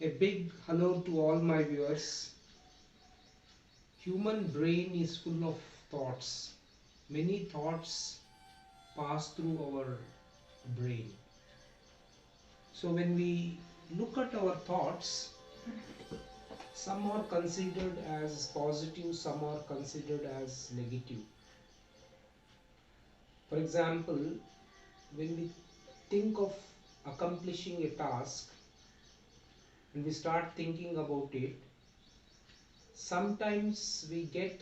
A big hello to all my viewers. Human brain is full of thoughts. Many thoughts pass through our brain. So when we look at our thoughts, some are considered as positive, some are considered as negative. For example, when we think of accomplishing a task and we start thinking about it, sometimes we get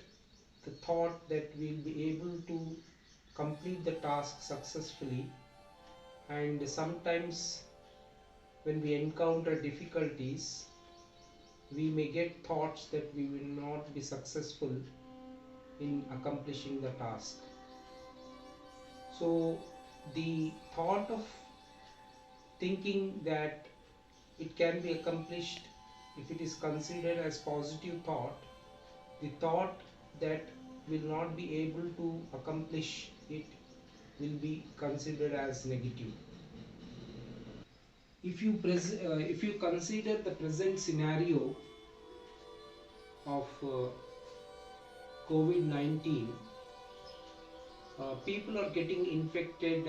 the thought that we'll be able to complete the task successfully, and sometimes when we encounter difficulties we may get thoughts that we will not be successful in accomplishing the task. So the thought of thinking that it can be accomplished, if it is considered as positive thought, the thought that will not be able to accomplish it will be considered as negative. If you consider the present scenario of COVID-19, people are getting infected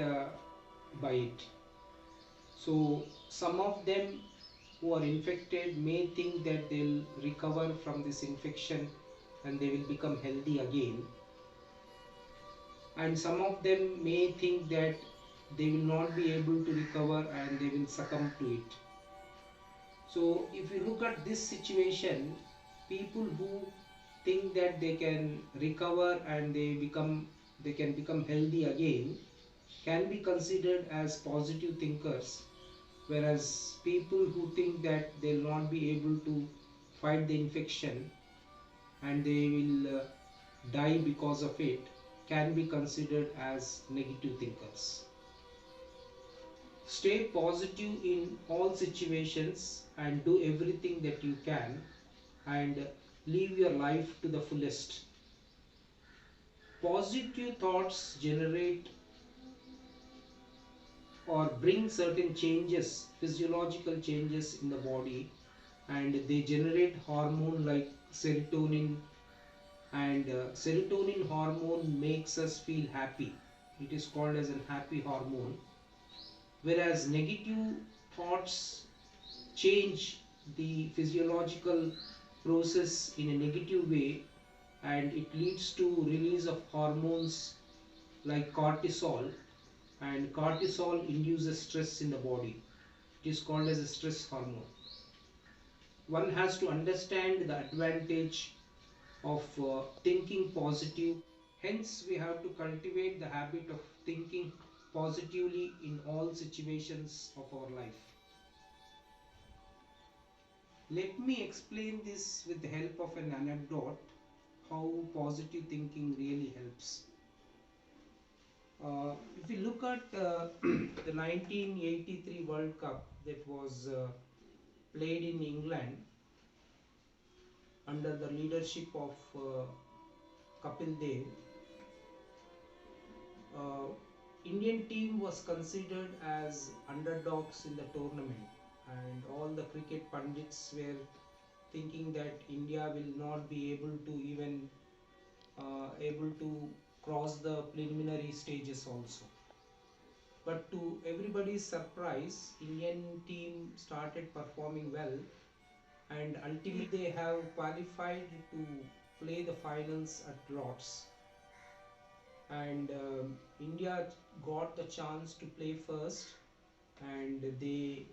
by it. So some of them who are infected may think that they'll recover from this infection and they will become healthy again, and some of them may think that they will not be able to recover and they will succumb to it. So if you look at this situation, people who think that they can recover and they can become healthy again can be considered as positive thinkers, whereas people who think that they'll not be able to fight the infection and they will die because of it can be considered as negative thinkers. Stay positive in all situations and do everything that you can and live your life to the fullest. Positive thoughts generate or bring certain changes, physiological changes in the body, and they generate hormone like serotonin, and serotonin hormone makes us feel happy. It is called as a happy hormone, whereas negative thoughts change the physiological process in a negative way, and it leads to release of hormones like cortisol, and cortisol induces stress in the body. It is called as a stress hormone. One has to understand the advantage of thinking positive. Hence we have to cultivate the habit of thinking positively in all situations of our life. Let me explain this with the help of an anecdote, how positive thinking really helps. If you look at the 1983 World Cup that was played in England under the leadership of Kapil Dev, uh, Indian team was considered as underdogs in the tournament, and all the cricket pundits were thinking that India will not be able to even able to cross the preliminary stages also. But to everybody's surprise, Indian team started performing well, and ultimately they have qualified to play the finals at Lord's. And India got the chance to play first, and they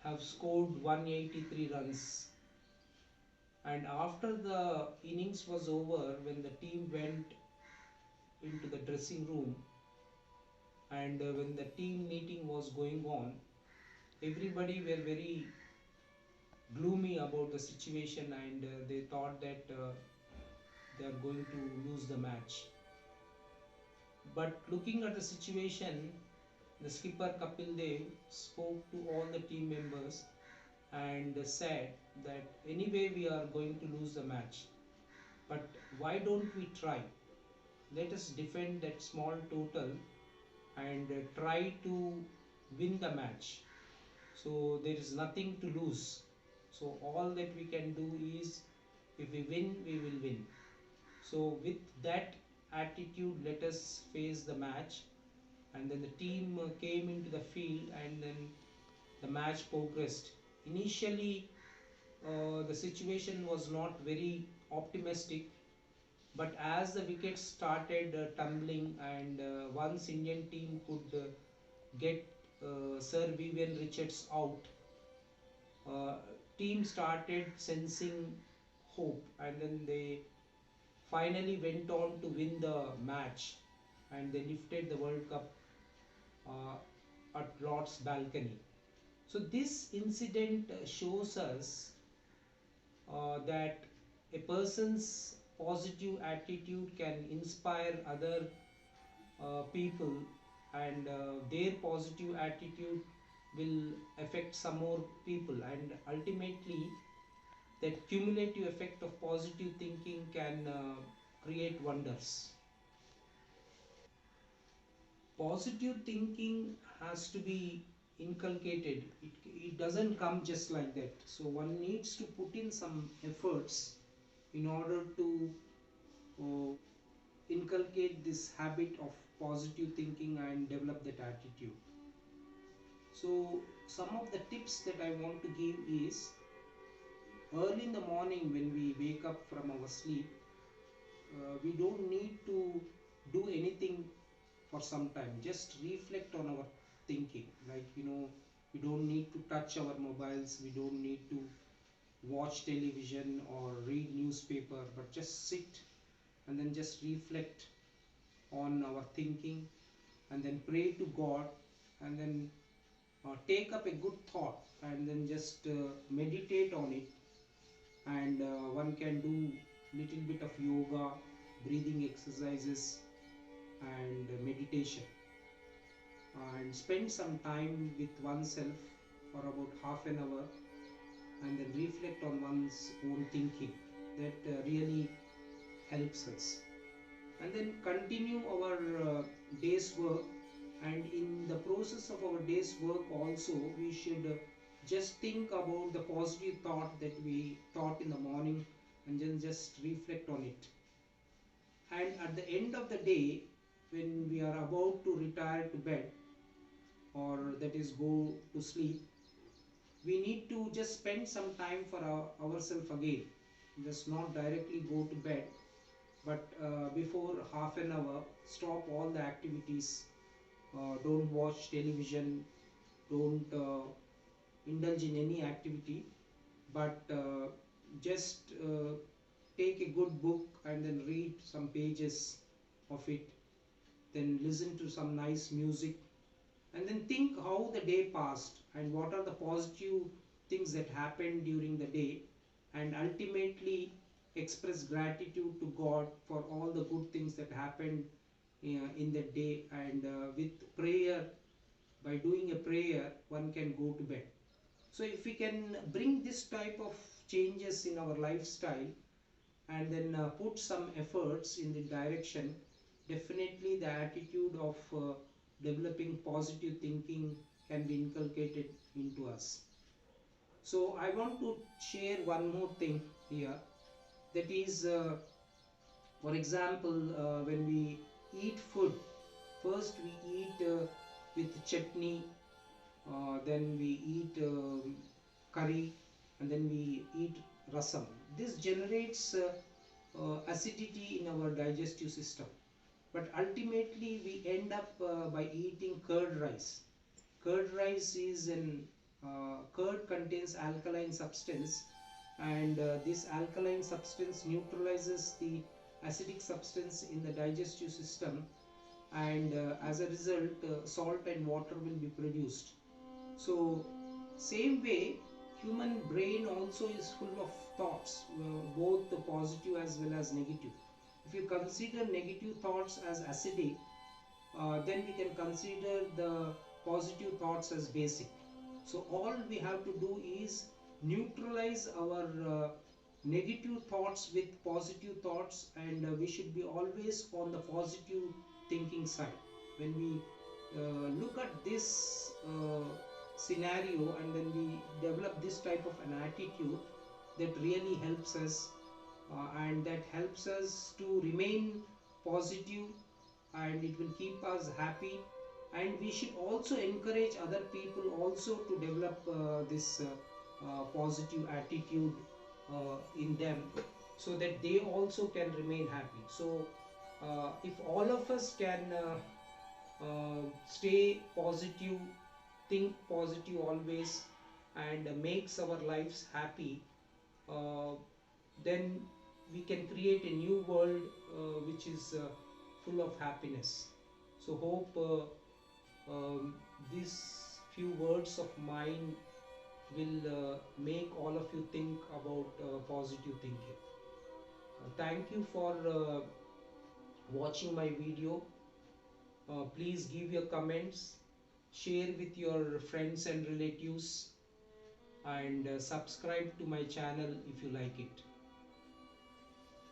have scored 183 runs. And after the innings was over, when the team went into the dressing room, and when the team meeting was going on, everybody were very gloomy about the situation, and they thought that they are going to lose the match. But looking at the situation, the skipper Kapil Dev spoke to all the team members and said that anyway we are going to lose the match, but why don't we try? Let us defend that small total and try to win the match. So there is nothing to lose. So all that we can do is, if we win, we will win. So with that attitude, let us face the match. And then the team came into the field, and then the match progressed. Initially, the situation was not very optimistic, but as the wickets started tumbling, and once Indian team could get Sir Vivian Richards out, uh, team started sensing hope, and then they finally went on to win the match, and they lifted the World Cup uh, at Lord's balcony. So this incident shows us that a person's positive attitude can inspire other people, and their positive attitude will affect some more people, and ultimately that cumulative effect of positive thinking can create wonders. Positive thinking has to be inculcated. It doesn't come just like that. So one needs to put in some efforts in order to uh, inculcate this habit of positive thinking and develop that attitude. So some of the tips that I want to give is, early in the morning when we wake up from our sleep, we don't need to do anything for some time. Just reflect on our thinking. Like, we don't need to touch our mobiles, we don't need to watch television or read newspaper, but just sit and then just reflect on our thinking, and then pray to God, and then take up a good thought, and then just meditate on it. And one can do little bit of yoga, breathing exercises, and meditation, and spend some time with oneself for about half an hour, and then reflect on one's own thinking. That really helps us. And then continue our day's work, and in the process of our day's work also, we should just think about the positive thought that we thought in the morning, and then just reflect on it. And at the end of the day, when we are about to retire to bed, or that is go to sleep, we need to just spend some time for ourselves again. Just not directly go to bed, but before half an hour, stop all the activities. Don't watch television, don't indulge in any activity, but just take a good book and then read some pages of it, then listen to some nice music, and then think how the day passed and what are the positive things that happened during the day, and ultimately express gratitude to God for all the good things that happened in the day. And with prayer, by doing a prayer, one can go to bed. So if we can bring this type of changes in our lifestyle, and then put some efforts in the direction, definitely the attitude of developing positive thinking can be inculcated into us. So I want to share one more thing here, that is, for example, when we eat food, first we eat with chutney, then we eat curry, and then we eat rasam. This generates acidity in our digestive system, but ultimately we end up by eating curd rice. Curd rice is an curd contains alkaline substance, and this alkaline substance neutralizes the acidic substance in the digestive system, and as a result, salt and water will be produced. So same way, human brain also is full of thoughts, both the positive as well as negative. If you consider negative thoughts as acidic, then we can consider the positive thoughts as basic. So all we have to do is neutralize our negative thoughts with positive thoughts, and we should be always on the positive thinking side. When we look at this scenario, and then we develop this type of an attitude, that really helps us, and that helps us to remain positive, and it will keep us happy. And we should also encourage other people also to develop this positive attitude in them, so that they also can remain happy. So if all of us can stay positive, think positive always, and makes our lives happy, uh, then we can create a new world which is full of happiness. So hope these few words of mine will make all of you think about positive thinking. Thank you for watching my video. Please give your comments, share with your friends and relatives, and subscribe to my channel if you like it.